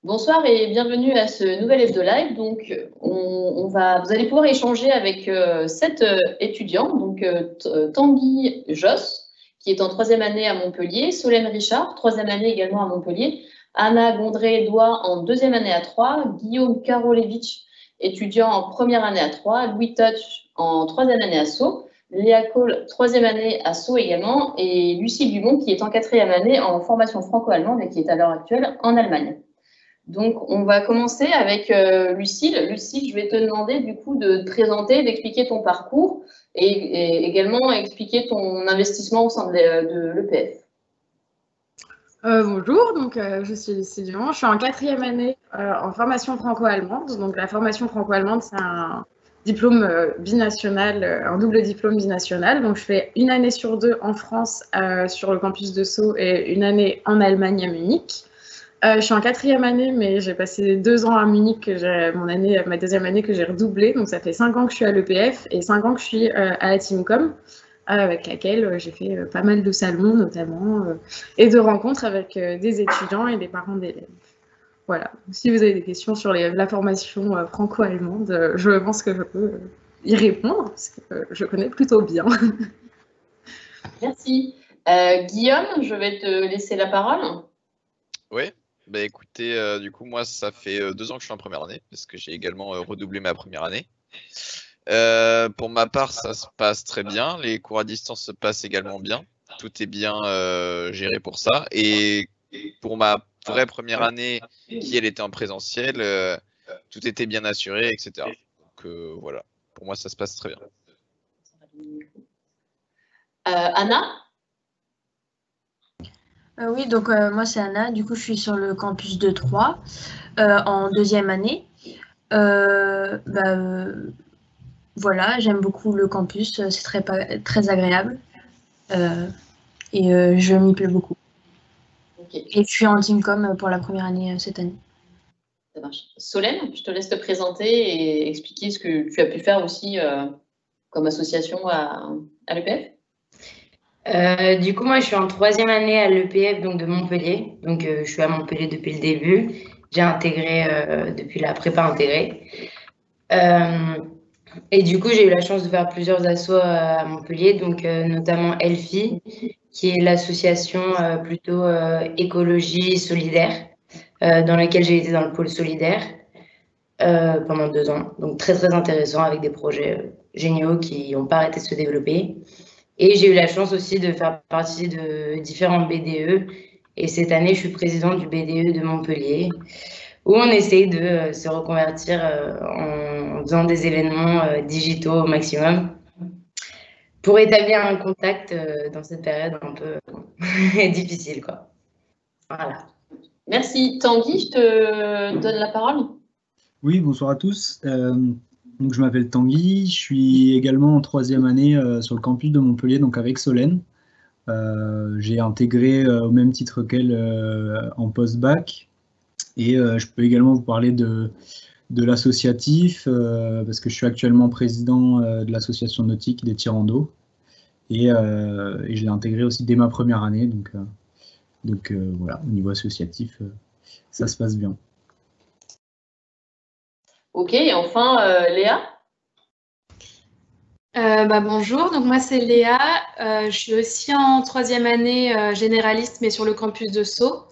Bonsoir et bienvenue à ce nouvel hebdo live. Donc, vous allez pouvoir échanger avec 7 étudiants. Donc, Tanguy Josse, qui est en 3e année à Montpellier, Solène Richard, 3e année également à Montpellier, Anna Gondré-Edouard en 2e année à Troyes, Guillaume Karolevitch, étudiant en 1re année à Troyes, Louis Touch en 3e année à Sceaux, Léa Cole, 3e année à Sceaux également, et Lucie Dumont, qui est en 4e année en formation franco-allemande et qui est à l'heure actuelle en Allemagne. Donc, on va commencer avec Lucille. Lucille, je vais te demander du coup de te présenter, d'expliquer ton parcours et également expliquer ton investissement au sein de l'EPF. Bonjour, donc je suis Lucille Dumont, je suis en 4e année en formation franco-allemande. Donc la formation franco-allemande, c'est un diplôme binational, un double diplôme binational. Donc je fais une année sur 2 en France sur le campus de Sceaux et une année en Allemagne à Munich. Je suis en 4e année, mais j'ai passé 2 ans à Munich, ma 2e année que j'ai redoublée. Donc ça fait 5 ans que je suis à l'EPF et 5 ans que je suis à la Teamcom, avec laquelle j'ai fait pas mal de salons notamment, et de rencontres avec des étudiants et des parents d'élèves. Voilà. Si vous avez des questions sur la formation franco-allemande, je pense que je peux y répondre, parce que je connais plutôt bien. Merci. Guillaume, je vais te laisser la parole. Oui, bah écoutez, du coup, moi, ça fait 2 ans que je suis en 1re année, parce que j'ai également redoublé ma 1re année. Pour ma part, ça se passe très bien. Les cours à distance se passent également bien. Tout est bien géré pour ça. Et pour ma vraie 1re année, qui elle était en présentiel, tout était bien assuré, etc. Donc voilà, pour moi, ça se passe très bien. Anna? Oui, donc moi c'est Anna, du coup je suis sur le campus de Troyes en 2e année. Voilà, j'aime beaucoup le campus, c'est très agréable et je m'y plais beaucoup. Okay. Et je suis en Teamcom pour la 1re année cette année. Ça marche. Solène, je te laisse te présenter et expliquer ce que tu as pu faire aussi comme association à l'EPF. Du coup, moi, je suis en 3e année à l'EPF donc de Montpellier. Donc, je suis à Montpellier depuis le début. J'ai intégré depuis la prépa intégrée. Et du coup, j'ai eu la chance de faire plusieurs assos à Montpellier, donc notamment Elfi, qui est l'association plutôt écologie solidaire, dans laquelle j'ai été dans le pôle solidaire pendant 2 ans. Donc, très, très intéressant avec des projets géniaux qui n'ont pas arrêté de se développer. Et j'ai eu la chance aussi de faire partie de différents BDE. Et cette année, je suis présidente du BDE de Montpellier, où on essaye de se reconvertir en faisant des événements digitaux au maximum pour établir un contact dans cette période un peu difficile, quoi. Voilà. Merci. Tanguy, je te donne la parole. Oui, bonsoir à tous. Donc, je m'appelle Tanguy, je suis également en 3e année sur le campus de Montpellier, donc avec Solène. J'ai intégré au même titre qu'elle en post-bac. Et je peux également vous parler de l'associatif, parce que je suis actuellement président de l'association nautique des Tirandos. Et je l'ai intégré aussi dès ma 1re année. Donc voilà, au niveau associatif, ça se passe bien. Ok, et enfin, Léa? Bonjour, donc moi c'est Léa, je suis aussi en 3e année généraliste mais sur le campus de Sceaux.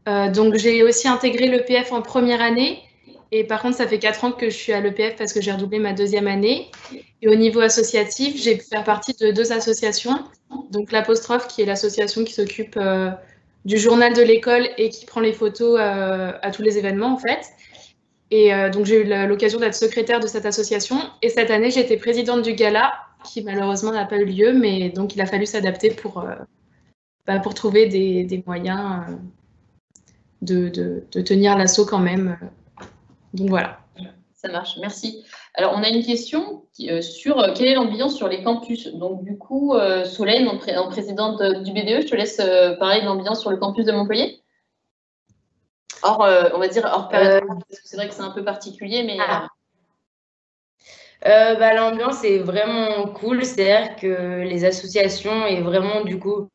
Donc j'ai aussi intégré l'EPF en 1re année et par contre ça fait 4 ans que je suis à l'EPF parce que j'ai redoublé ma 2e année. Et au niveau associatif, j'ai pu faire partie de 2 associations, donc l'Apostrophe qui est l'association qui s'occupe du journal de l'école et qui prend les photos à tous les événements en fait. Et donc, j'ai eu l'occasion d'être secrétaire de cette association. Et cette année, j'ai été présidente du gala, qui malheureusement n'a pas eu lieu, mais donc il a fallu s'adapter pour trouver des moyens de tenir l'assaut quand même. Donc voilà. Ça marche, merci. Alors, on a une question sur quelle est l'ambiance sur les campus. Donc, du coup, Solène, en présidente du BDE, je te laisse parler de l'ambiance sur le campus de Montpellier. On va dire hors période, parce que c'est vrai que c'est un peu particulier, mais… L'ambiance est vraiment cool, c'est-à-dire que les associations et vraiment du coup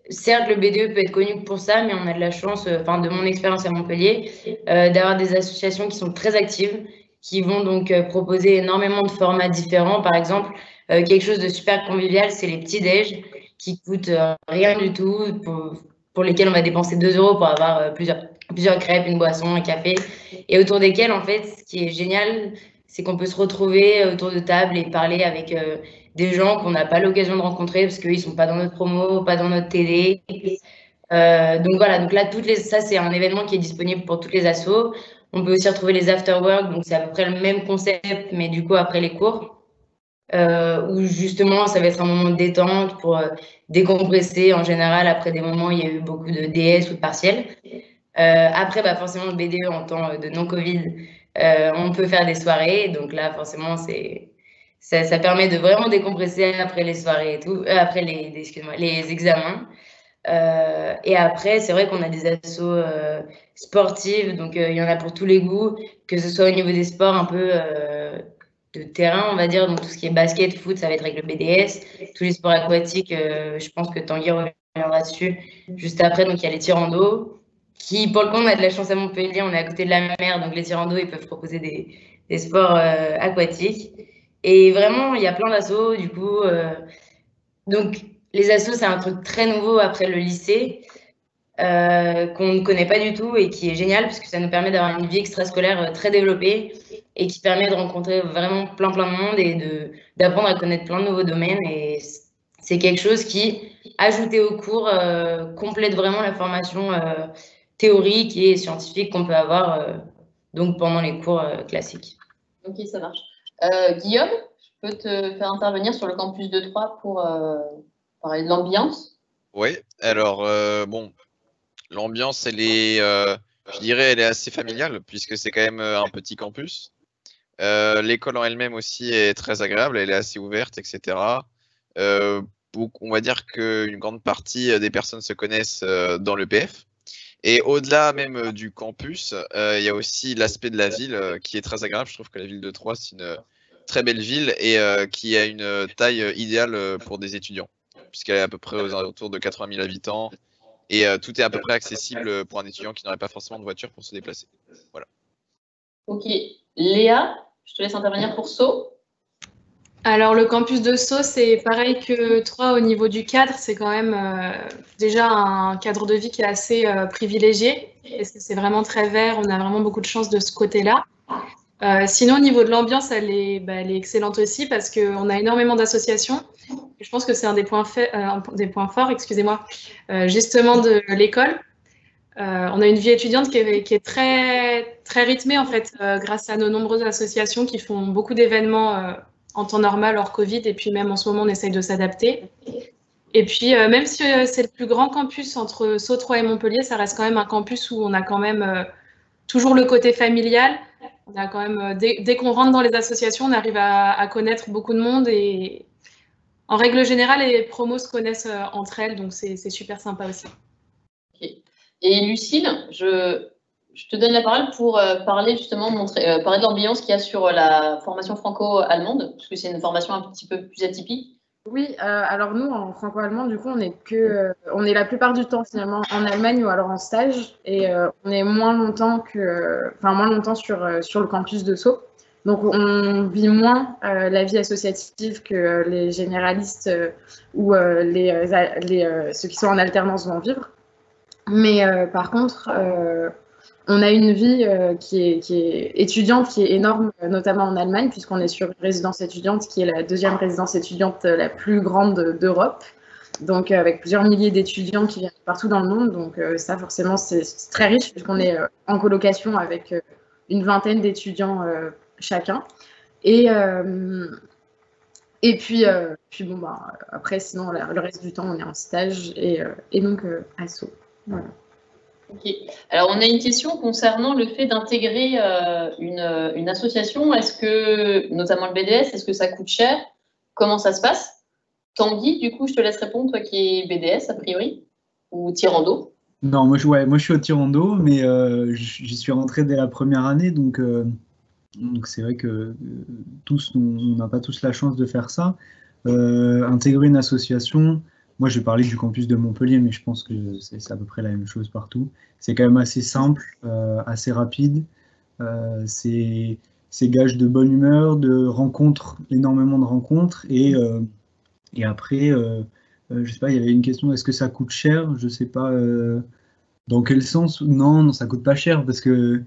certes, le BDE peut être connu pour ça, mais on a de la chance, enfin, de mon expérience à Montpellier, d'avoir des associations qui sont très actives, qui vont donc proposer énormément de formats différents. Par exemple, quelque chose de super convivial, c'est les petits déj qui coûtent rien du tout, pour lesquels on va dépenser 2 € pour avoir plusieurs crêpes, une boisson, un café, et autour desquels, en fait, ce qui est génial, c'est qu'on peut se retrouver autour de table et parler avec des gens qu'on n'a pas l'occasion de rencontrer parce qu'ils ne sont pas dans notre promo, pas dans notre télé. Donc voilà, donc là, ça, c'est un événement qui est disponible pour toutes les assos. On peut aussi retrouver les after-work, donc c'est à peu près le même concept, mais du coup, après les cours, où justement, ça va être un moment de détente pour décompresser. En général, après des moments, il y a eu beaucoup de DS ou de partiels. Après, bah, forcément, le BDE en temps de non-Covid, on peut faire des soirées. Donc là, forcément, ça permet de vraiment décompresser après les soirées et tout, après les examens. Et après, c'est vrai qu'on a des assos sportives, donc il y en a pour tous les goûts, que ce soit au niveau des sports un peu de terrain, on va dire, donc tout ce qui est basket, foot, ça va être avec le BDS. Tous les sports aquatiques, je pense que Tanguy reviendra dessus juste après. Donc il y a les tirs en dos, qui, pour le coup, on a de la chance à Montpellier, on est à côté de la mer, donc les tirs en dos, ils peuvent proposer des sports aquatiques. Et vraiment, il y a plein d'assos, du coup. Donc, les assos, c'est un truc très nouveau après le lycée, qu'on ne connaît pas du tout et qui est génial parce que ça nous permet d'avoir une vie extrascolaire très développée et qui permet de rencontrer vraiment plein de monde et d'apprendre à connaître plein de nouveaux domaines. Et c'est quelque chose qui, ajouté au cours, complète vraiment la formation théorique et scientifique qu'on peut avoir donc pendant les cours classiques. Ok, ça marche. Guillaume, je peux te faire intervenir sur le campus de Troyes pour parler de l'ambiance? Oui, alors bon, l'ambiance, elle est, je dirais, elle est assez familiale puisque c'est quand même un petit campus. L'école en elle-même aussi est très agréable, elle est assez ouverte, etc. On va dire qu'une grande partie des personnes se connaissent dans le PF. Et au-delà même du campus, il y a aussi l'aspect de la ville qui est très agréable. Je trouve que la ville de Troyes, c'est une très belle ville et qui a une taille idéale pour des étudiants, puisqu'elle est à peu près aux alentours de 80 000 habitants. Et tout est à peu près accessible pour un étudiant qui n'aurait pas forcément de voiture pour se déplacer. Voilà. Ok. Léa, je te laisse intervenir pour Sceaux. Alors, le campus de Sceaux, c'est pareil que Troyes au niveau du cadre. C'est quand même déjà un cadre de vie qui est assez privilégié. Parce que c'est vraiment très vert. On a vraiment beaucoup de chance de ce côté-là. Sinon, au niveau de l'ambiance, elle est excellente aussi parce qu'on a énormément d'associations. Je pense que c'est un des points forts, excusez-moi, justement de l'école. On a une vie étudiante qui est très, très rythmée, en fait, grâce à nos nombreuses associations qui font beaucoup d'événements en temps normal, hors Covid, et puis même en ce moment, on essaye de s'adapter. Et puis, même si c'est le plus grand campus entre Sceaux, Troyes et Montpellier, ça reste quand même un campus où on a quand même toujours le côté familial. On a quand même, dès qu'on rentre dans les associations, on arrive à connaître beaucoup de monde et en règle générale, les promos se connaissent entre elles, donc c'est super sympa aussi. Okay. Et Lucille, je te donne la parole pour parler justement, parler de l'ambiance qu'il y a sur la formation franco-allemande, parce que c'est une formation un petit peu plus atypique. Oui, alors nous, en franco-allemande, du coup, on est la plupart du temps finalement en Allemagne ou alors en stage, et on est moins longtemps sur le campus de Sceaux. Donc, on vit moins la vie associative que les généralistes ou ceux qui sont en alternance vont vivre. Mais par contre, on a une vie qui est étudiante, qui est énorme, notamment en Allemagne, puisqu'on est sur une résidence étudiante qui est la deuxième résidence étudiante la plus grande d'Europe. Donc, avec plusieurs milliers d'étudiants qui viennent partout dans le monde. Donc, ça, forcément, c'est très riche, puisqu'on est en colocation avec une vingtaine d'étudiants chacun. Et puis bon, bah, après, sinon, le reste du temps, on est en stage et donc à Sceaux. Voilà. Ok. Alors, on a une question concernant le fait d'intégrer une association. Est-ce que, notamment le BDS, est-ce que ça coûte cher? Comment ça se passe? Tanguy, du coup, je te laisse répondre, toi qui es BDS, a priori, ou tirando. Non, moi je suis au tirando, mais j'y suis rentré dès la première année, donc c'est vrai que on n'a pas tous la chance de faire ça. Intégrer une association, moi, je vais parler du campus de Montpellier, mais je pense que c'est à peu près la même chose partout. C'est quand même assez simple, assez rapide. C'est gage de bonne humeur, de rencontres, énormément de rencontres. Et après, je sais pas, il y avait une question, est-ce que ça coûte cher? Je sais pas dans quel sens. Non, ça coûte pas cher parce que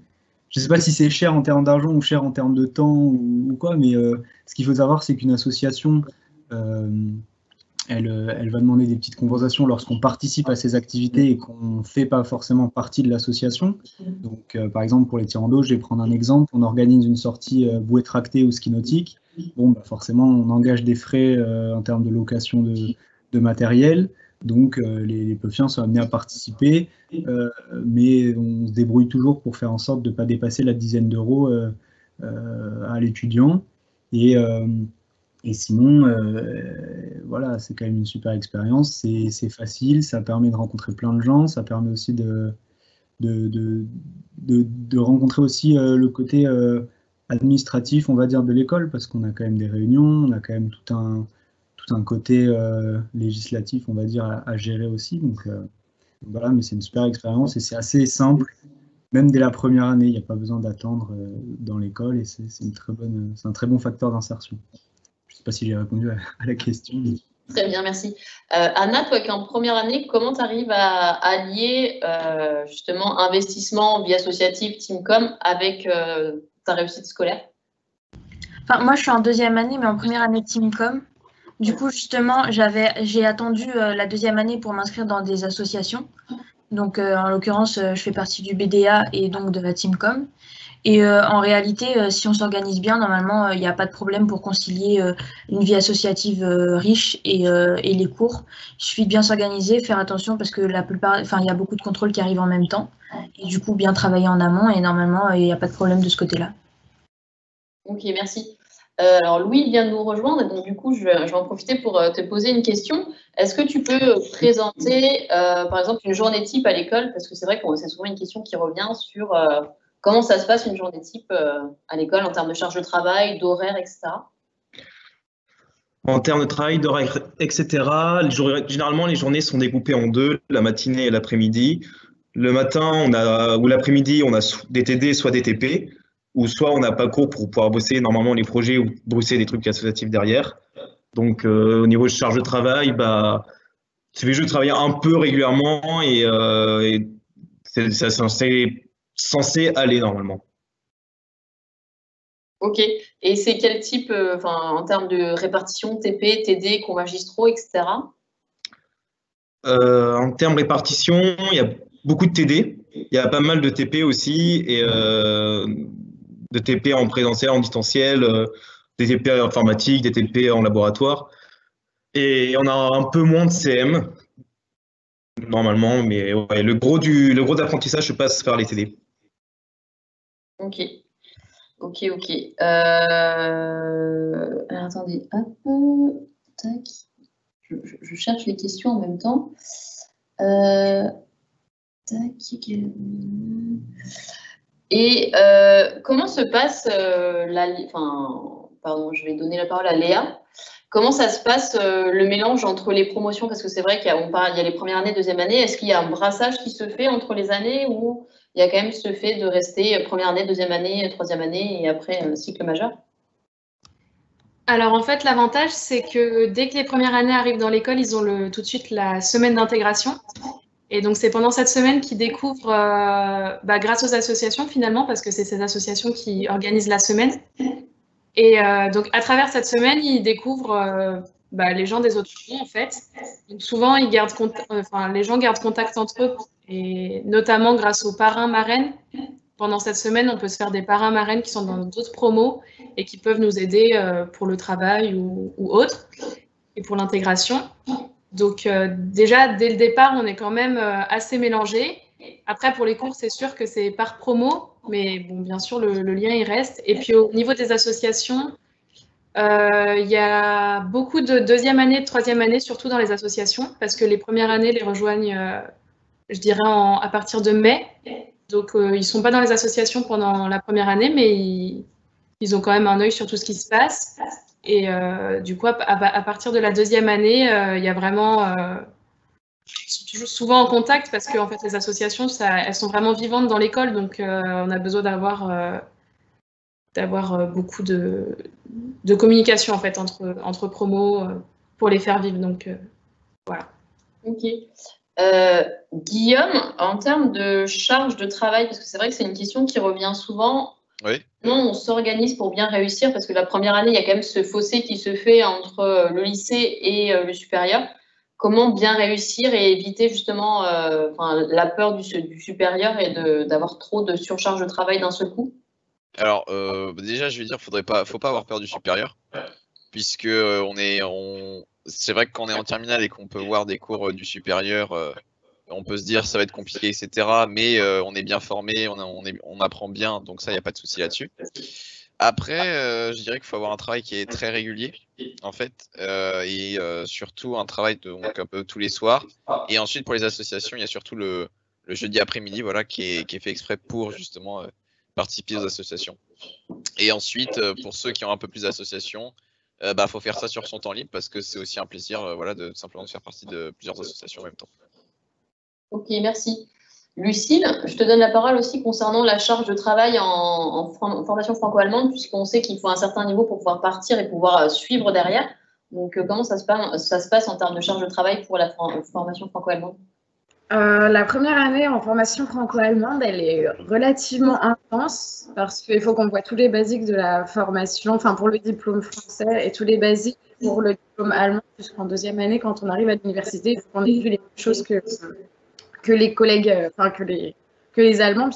je sais pas si c'est cher en termes d'argent ou cher en termes de temps ou quoi, mais ce qu'il faut savoir, c'est qu'une association, elle va demander des petites compensations lorsqu'on participe à ces activités et qu'on ne fait pas forcément partie de l'association. Donc, par exemple, pour les tirandos, je vais prendre un exemple. On organise une sortie bouée tractée ou ski nautique. Bon, bah forcément, on engage des frais en termes de location de matériel. Donc, les peufiens sont amenés à participer, mais on se débrouille toujours pour faire en sorte de ne pas dépasser la dizaine d'euros à l'étudiant. Et sinon, voilà, c'est quand même une super expérience, c'est facile, ça permet de rencontrer plein de gens, ça permet aussi de rencontrer aussi le côté administratif, on va dire, de l'école, parce qu'on a quand même des réunions, on a quand même tout un côté législatif, on va dire, à gérer aussi. Donc voilà, mais c'est une super expérience et c'est assez simple, même dès la première année, il n'y a pas besoin d'attendre dans l'école et c'est un très bon facteur d'insertion. Je ne sais pas si j'ai répondu à la question. Très bien, merci. Anna, toi qui es en première année, comment tu arrives à allier justement investissement, vie associative, Teamcom avec ta réussite scolaire? Enfin, moi, je suis en deuxième année, mais en première année de Teamcom. Du coup, justement, j'ai attendu la deuxième année pour m'inscrire dans des associations. Donc, en l'occurrence, je fais partie du BDA et donc de la Teamcom. Et en réalité, si on s'organise bien, normalement, il n'y a pas de problème pour concilier une vie associative riche et les cours. Il suffit de bien s'organiser, faire attention parce que il y a beaucoup de contrôles qui arrivent en même temps. Et du coup, bien travailler en amont et normalement, il n'y a pas de problème de ce côté-là. Ok, merci. Alors, Louis vient de nous rejoindre et donc du coup, je vais en profiter pour te poser une question. Est-ce que tu peux présenter, par exemple, une journée type à l'école? Parce que c'est vrai que c'est souvent une question qui revient sur comment ça se passe une journée type à l'école en termes de charge de travail, d'horaire, etc. En termes de travail, d'horaire, etc., généralement, les journées sont découpées en deux, la matinée et l'après-midi. Le matin ou l'après-midi, on a des TD, soit des TP, ou soit on n'a pas cours pour pouvoir bosser normalement les projets ou bosser des trucs associatifs derrière. Donc, au niveau de charge de travail, c'est juste de travailler un peu régulièrement et c'est censé aller normalement. Ok. Et c'est quel type, en termes de répartition, TP, TD, cours magistraux, etc. En termes de répartition, il y a beaucoup de TD. Il y a pas mal de TP aussi et de TP en présentiel, en distanciel, des TP informatiques, des TP en laboratoire. Et on a un peu moins de CM normalement, mais ouais, le gros d'apprentissage se passe par les TD. Ok. Alors, attendez, hop, tac. Je cherche les questions en même temps. Tac. Et comment se passe pardon, je vais donner la parole à Léa. Comment ça se passe le mélange entre les promotions? Parce que c'est vrai qu'il y a les premières années, deuxième année. Est-ce qu'il y a un brassage qui se fait entre les années ou il y a quand même ce fait de rester première année, deuxième année, troisième année et après un cycle majeur? Alors en fait, l'avantage, c'est que dès que les premières années arrivent dans l'école, ils ont tout de suite la semaine d'intégration. Et donc c'est pendant cette semaine qu'ils découvrent, grâce aux associations finalement, parce que c'est ces associations qui organisent la semaine. Et donc à travers cette semaine, ils découvrent les gens des autres cours en fait. Donc souvent, les gens gardent contact entre eux, et notamment grâce aux parrains marraines. Pendant cette semaine, on peut se faire des parrains marraines qui sont dans d'autres promos et qui peuvent nous aider pour le travail ou autre, et pour l'intégration. Donc déjà, dès le départ, on est quand même assez mélangés. Après, pour les cours, c'est sûr que c'est par promo, mais bon, bien sûr, le lien, il reste. Et puis, au niveau des associations, il y a beaucoup de deuxième année, de troisième année, surtout dans les associations, parce que les premières années les rejoignent, je dirais, à partir de mai. Donc, ils ne sont pas dans les associations pendant la première année, mais ils ont quand même un œil sur tout ce qui se passe. Et du coup, à partir de la deuxième année, il y a vraiment toujours souvent en contact parce que en fait, les associations, elles sont vraiment vivantes dans l'école, donc on a besoin d'avoir beaucoup de communication en fait entre promos pour les faire vivre. Donc voilà. Ok. Guillaume, en termes de charge de travail, parce que c'est vrai que c'est une question qui revient souvent. Oui. Comment on s'organise pour bien réussir? Parce que la première année, il y a quand même ce fossé qui se fait entre le lycée et le supérieur. Comment bien réussir et éviter justement la peur du supérieur et d'avoir trop de surcharge de travail d'un seul coup? Alors, déjà, je vais dire, faut pas avoir peur du supérieur, puisque c'est vrai que quand on est en terminale et qu'on peut voir des cours du supérieur, on peut se dire ça va être compliqué, etc. Mais on est bien formé, on apprend bien, donc ça, il n'y a pas de souci là-dessus. Après, je dirais qu'il faut avoir un travail qui est très régulier, en fait, et surtout un travail donc un peu tous les soirs. Et ensuite, pour les associations, il y a surtout le jeudi après-midi, voilà, qui est fait exprès pour justement participer aux associations. Et ensuite, pour ceux qui ont un peu plus d'associations, faut faire ça sur son temps libre parce que c'est aussi un plaisir, voilà, de simplement faire partie de plusieurs associations en même temps. Ok, merci. Lucille, je te donne la parole aussi concernant la charge de travail en formation franco-allemande, puisqu'on sait qu'il faut un certain niveau pour pouvoir partir et pouvoir suivre derrière. Donc, comment ça se passe en termes de charge de travail pour la formation franco-allemande? La première année en formation franco-allemande, elle est relativement intense parce qu'il faut qu'on voit tous les basiques de la formation, enfin pour le diplôme français et tous les basiques pour le diplôme allemand, puisqu'en deuxième année, quand on arrive à l'université, il faut qu'on ait vu les mêmes choses que les collègues, que les Allemands,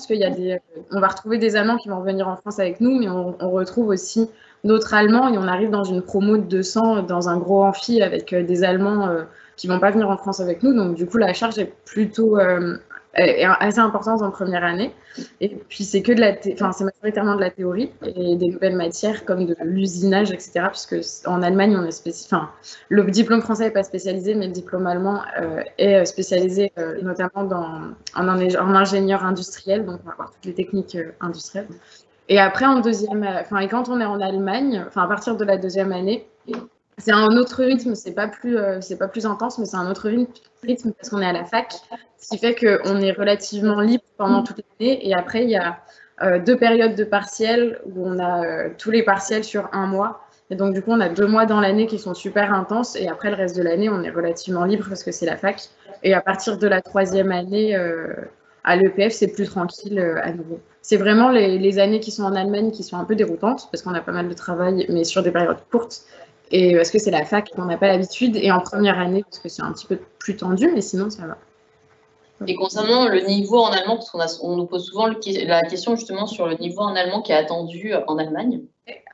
on va retrouver des Allemands qui vont revenir en France avec nous, mais on retrouve aussi d'autres Allemands et on arrive dans une promo de 200 dans un gros amphi avec des Allemands qui vont pas venir en France avec nous. Donc du coup, la charge est plutôt est assez importante en première année. Et puis c'est c'est majoritairement de la théorie et des nouvelles matières comme de l'usinage, etc. Puisque en Allemagne, on est le diplôme français n'est pas spécialisé, mais le diplôme allemand est spécialisé notamment en ingénieur industriel, donc on va voir toutes les techniques industrielles. Et après, et quand on est en Allemagne, à partir de la deuxième année, c'est un autre rythme, c'est pas plus intense, mais c'est un autre rythme parce qu'on est à la fac, ce qui fait qu'on est relativement libre pendant toute l'année. Et après, il y a 2 périodes de partiels où on a tous les partiels sur 1 mois. Et donc, du coup, on a 2 mois dans l'année qui sont super intenses. Et après, le reste de l'année, on est relativement libre parce que c'est la fac. Et à partir de la 3e année, à l'EPF, c'est plus tranquille à nouveau. C'est vraiment les années qui sont en Allemagne qui sont un peu déroutantes parce qu'on a pas mal de travail, mais sur des périodes courtes. Et parce que c'est la fac qu'on n'a pas l'habitude. Et en première année, parce que c'est un petit peu plus tendu, mais sinon, ça va. Et concernant le niveau en allemand, parce qu'on nous pose souvent la question justement sur le niveau en allemand qui est attendu en Allemagne.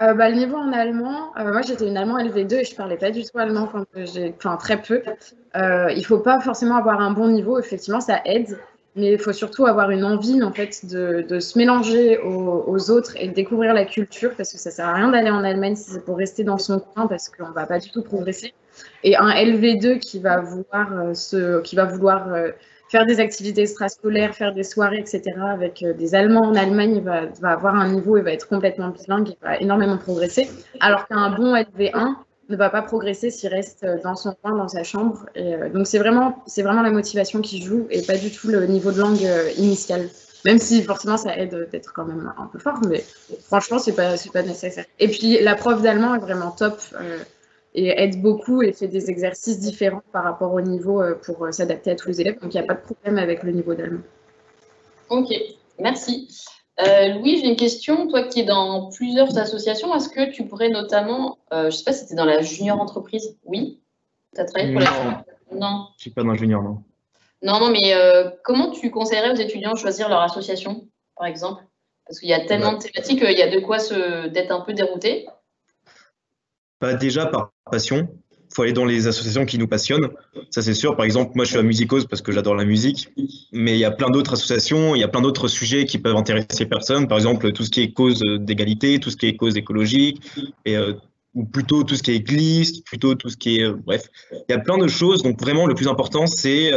Le niveau en allemand, moi j'étais une allemand LV2 et je parlais pas du tout allemand très peu. Il faut pas forcément avoir un bon niveau, effectivement, ça aide. Mais il faut surtout avoir une envie en fait de se mélanger aux autres et de découvrir la culture parce que ça sert à rien d'aller en Allemagne si c'est pour rester dans son coin parce qu'on va pas du tout progresser. Et un LV2 qui va vouloir faire des activités extrascolaires, faire des soirées, etc. avec des Allemands en Allemagne, va avoir un niveau et va être complètement bilingue et va énormément progresser. Alors qu'un bon LV1 ne va pas progresser s'il reste dans son coin, dans sa chambre. Et, donc, c'est vraiment la motivation qui joue et pas du tout le niveau de langue initial. Même si, forcément, ça aide d'être quand même un peu fort, mais franchement, c'est pas nécessaire. Et puis, la prof d'allemand est vraiment top et aide beaucoup et fait des exercices différents par rapport au niveau pour s'adapter à tous les élèves. Donc, il n'y a pas de problème avec le niveau d'allemand. Ok, merci. Louis, j'ai une question. Toi qui es dans plusieurs associations, est-ce que tu pourrais notamment, je ne sais pas si tu es dans la junior entreprise? Oui. Tu as travaillé pour la... Non. Je ne suis pas dans la junior, non. Non, mais comment tu conseillerais aux étudiants de choisir leur association, par exemple? Parce qu'il y a tellement de thématiques, il y a de quoi d'être un peu dérouté. Déjà, par passion. Il faut aller dans les associations qui nous passionnent, ça c'est sûr. Par exemple, moi je suis à Musicose parce que j'adore la musique, mais il y a plein d'autres associations, il y a plein d'autres sujets qui peuvent intéresser personnes. Par exemple, tout ce qui est cause d'égalité, tout ce qui est cause écologique, ou plutôt tout ce qui est église, plutôt tout ce qui est... bref, il y a plein de choses. Donc vraiment, le plus important, c'est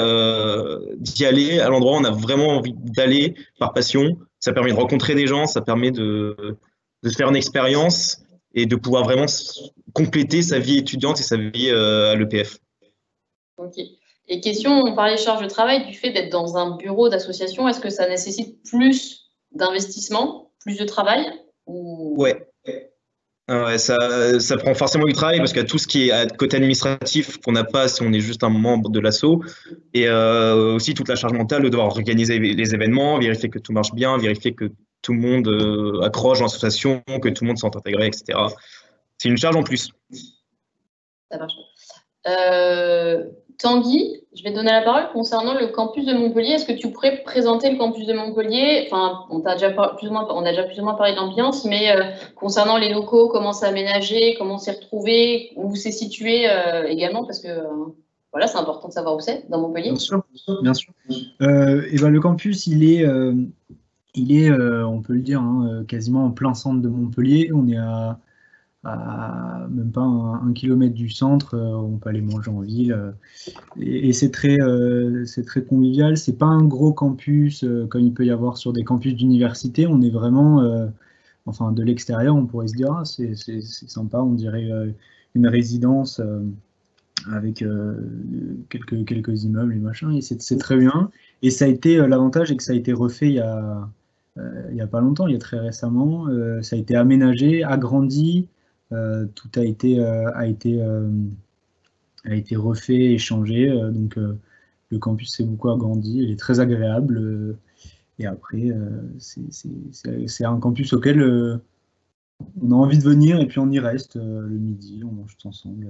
d'y aller à l'endroit où on a vraiment envie d'aller par passion. Ça permet de rencontrer des gens, ça permet de se faire une expérience. et de pouvoir vraiment compléter sa vie étudiante et sa vie à l'EPF. Ok. Et question, on parlait charge de travail, du fait d'être dans un bureau d'association, est-ce que ça nécessite plus d'investissement, plus de travail ou... Ouais. Ouais, ça prend forcément du travail parce qu'il y a tout ce qui est côté administratif qu'on n'a pas si on est juste un membre de l'asso, et aussi toute la charge mentale de devoir organiser les événements, vérifier que tout marche bien, vérifier que tout le monde accroche dans l'association, que tout le monde s'est intégré, etc. C'est une charge en plus. Ça marche. Tanguy, je vais te donner la parole concernant le campus de Montpellier. Est-ce que tu pourrais présenter le campus de Montpellier? Enfin, on a déjà plus ou moins parlé de l'ambiance, mais concernant les locaux, comment c'est aménagé, comment c'est retrouvé, où c'est situé également, parce que voilà, c'est important de savoir où c'est dans Montpellier. Bien sûr, bien sûr. Et ben, le campus, il est on peut le dire, hein, quasiment en plein centre de Montpellier. On est à même pas un kilomètre du centre, on peut aller manger en ville, et c'est très convivial. C'est pas un gros campus comme il peut y avoir sur des campus d'université. On est vraiment, enfin de l'extérieur, on pourrait se dire, ah, c'est sympa, on dirait une résidence avec quelques immeubles et machin, et c'est très bien. Et ça a été, l'avantage est que ça a été refait il y a pas longtemps, il y a très récemment. Ça a été aménagé, agrandi. Tout a été refait et changé, donc le campus s'est beaucoup agrandi, il est très agréable, et après c'est un campus auquel on a envie de venir et puis on y reste le midi, on mange tout ensemble.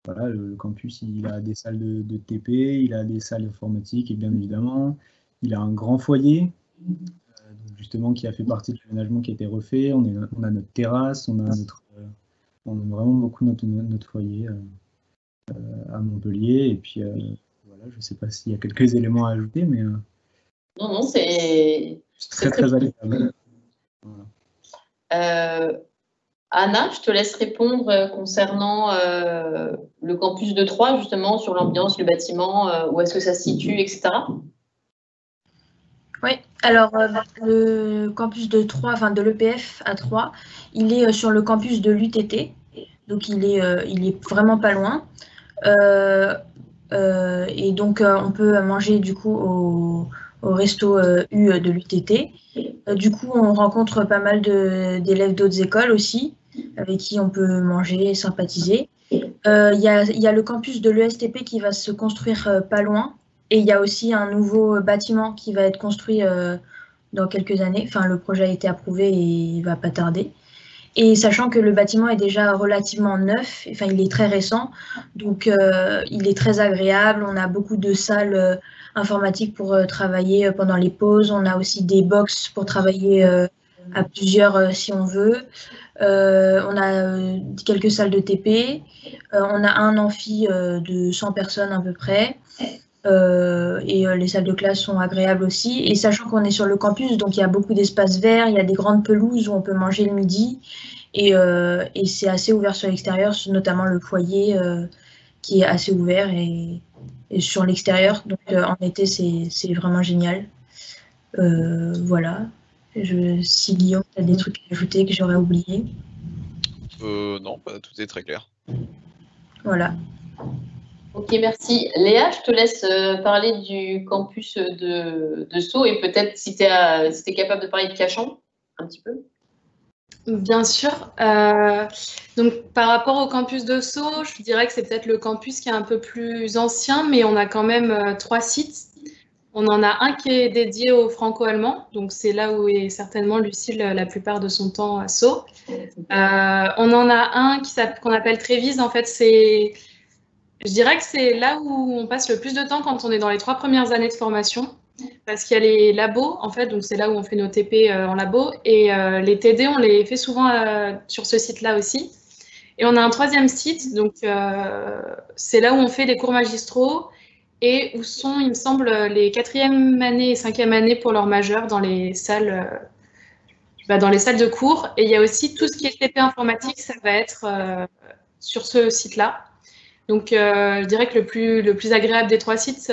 Voilà, le campus il a des salles de TP, il a des salles informatiques, et bien évidemment il a un grand foyer, justement qui a fait partie de l'aménagement qui a été refait. On a notre terrasse, on aime vraiment beaucoup notre foyer à Montpellier. Et puis voilà, je ne sais pas s'il y a quelques éléments à ajouter, mais non, c'est très agréable. Voilà. Anna, je te laisse répondre concernant le campus de Troyes, justement, sur l'ambiance, le bâtiment, où est-ce que ça se situe, etc. Oui, alors le campus de Troyes, enfin de l'EPF à Troyes, il est sur le campus de l'UTT, donc il est vraiment pas loin. Et donc on peut manger du coup au resto U de l'UTT. Du coup, on rencontre pas mal d'élèves d'autres écoles aussi, avec qui on peut manger et sympathiser. Il y a le campus de l'ESTP qui va se construire pas loin. Et il y a aussi un nouveau bâtiment qui va être construit dans quelques années. Enfin, le projet a été approuvé et il ne va pas tarder. Et sachant que le bâtiment est déjà relativement neuf, enfin, il est très récent, donc il est très agréable. On a beaucoup de salles informatiques pour travailler pendant les pauses. On a aussi des box pour travailler à plusieurs si on veut. On a quelques salles de TP. On a un amphi de 100 personnes à peu près. Et les salles de classe sont agréables aussi. Et sachant qu'on est sur le campus, donc il y a beaucoup d'espaces verts, il y a des grandes pelouses où on peut manger le midi. Et c'est assez ouvert sur l'extérieur, notamment le foyer qui est assez ouvert et sur l'extérieur. Donc en été, c'est vraiment génial. Voilà. Si Guillaume, tu as des trucs à ajouter que j'aurais oublié. Non, tout est très clair. Voilà. Ok, merci. Léa, je te laisse parler du campus de Sceaux et peut-être si tu es capable de parler de Cachan un petit peu. Bien sûr. Donc, par rapport au campus de Sceaux, je dirais que c'est peut-être le campus qui est un peu plus ancien, mais on a quand même 3 sites. On en a un qui est dédié aux franco-allemands, donc c'est là où est certainement Lucille la plupart de son temps à Sceaux. On en a un qu'on appelle Trévise. En fait, je dirais que c'est là où on passe le plus de temps quand on est dans les 3 premières années de formation, parce qu'il y a les labos, en fait, donc c'est là où on fait nos TP en labo, et les TD, on les fait souvent sur ce site-là aussi. Et on a un 3e site, donc c'est là où on fait les cours magistraux, et où sont, il me semble, les 4e année et 5e année pour leur majeur dans les salles de cours. Et il y a aussi tout ce qui est TP informatique, ça va être sur ce site-là. Donc, je dirais que le plus agréable des 3 sites,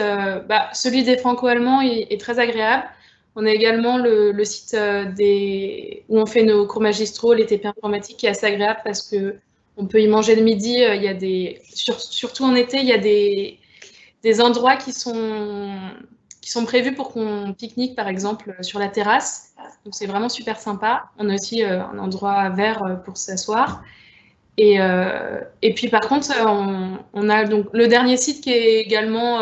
celui des franco-allemands est très agréable. On a également le site où on fait nos cours magistraux, les TP informatiques, qui est assez agréable parce qu'on peut y manger le midi. Il y a surtout en été, il y a des endroits qui sont prévus pour qu'on pique-nique, par exemple, sur la terrasse. Donc, c'est vraiment super sympa. On a aussi un endroit vert pour s'asseoir. Et puis, par contre, on a donc le dernier site qui est également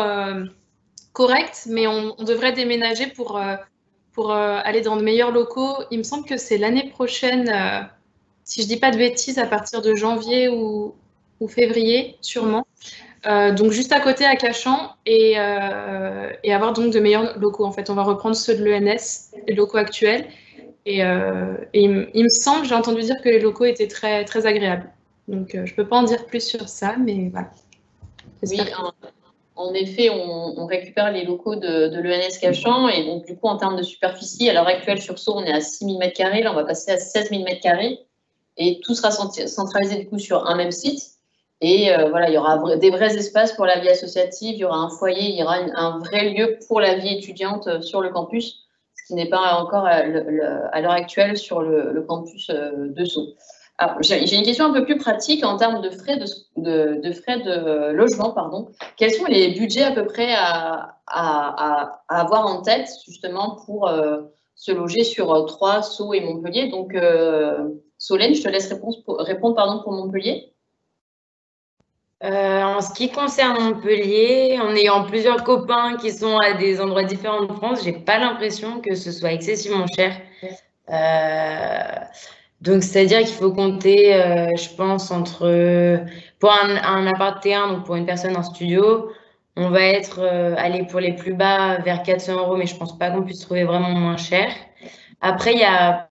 correct, mais on devrait déménager pour aller dans de meilleurs locaux. Il me semble que c'est l'année prochaine, si je ne dis pas de bêtises, à partir de janvier ou février, sûrement. Donc juste à côté à Cachan et avoir donc de meilleurs locaux. En fait, on va reprendre ceux de l'ENS, les locaux actuels. Et il me semble, j'ai entendu dire que les locaux étaient très, très agréables. Donc je ne peux pas en dire plus sur ça, mais voilà. Oui, en effet, on récupère les locaux de l'ENS Cachan et donc du coup en termes de superficie, à l'heure actuelle sur Sceaux, on est à 6 000 m², là on va passer à 16 000 m² et tout sera centralisé du coup sur un même site. Et voilà, il y aura des vrais espaces pour la vie associative, il y aura un foyer, il y aura un vrai lieu pour la vie étudiante sur le campus, ce qui n'est pas encore à l'heure actuelle sur le campus de Sceaux. Alors, j'ai une question un peu plus pratique en termes de frais de logement, pardon. Quels sont les budgets à peu près à avoir en tête justement pour se loger sur Troyes, Sceaux et Montpellier? Donc, Solène, je te laisse répondre pour Montpellier. En ce qui concerne Montpellier, en ayant plusieurs copains qui sont à des endroits différents de France, j'ai pas l'impression que ce soit excessivement cher. Donc, c'est-à-dire qu'il faut compter, je pense, pour un appart T1, donc pour une personne en studio, on va être allé pour les plus bas vers 400 €, mais je pense pas qu'on puisse trouver vraiment moins cher. Après, il y a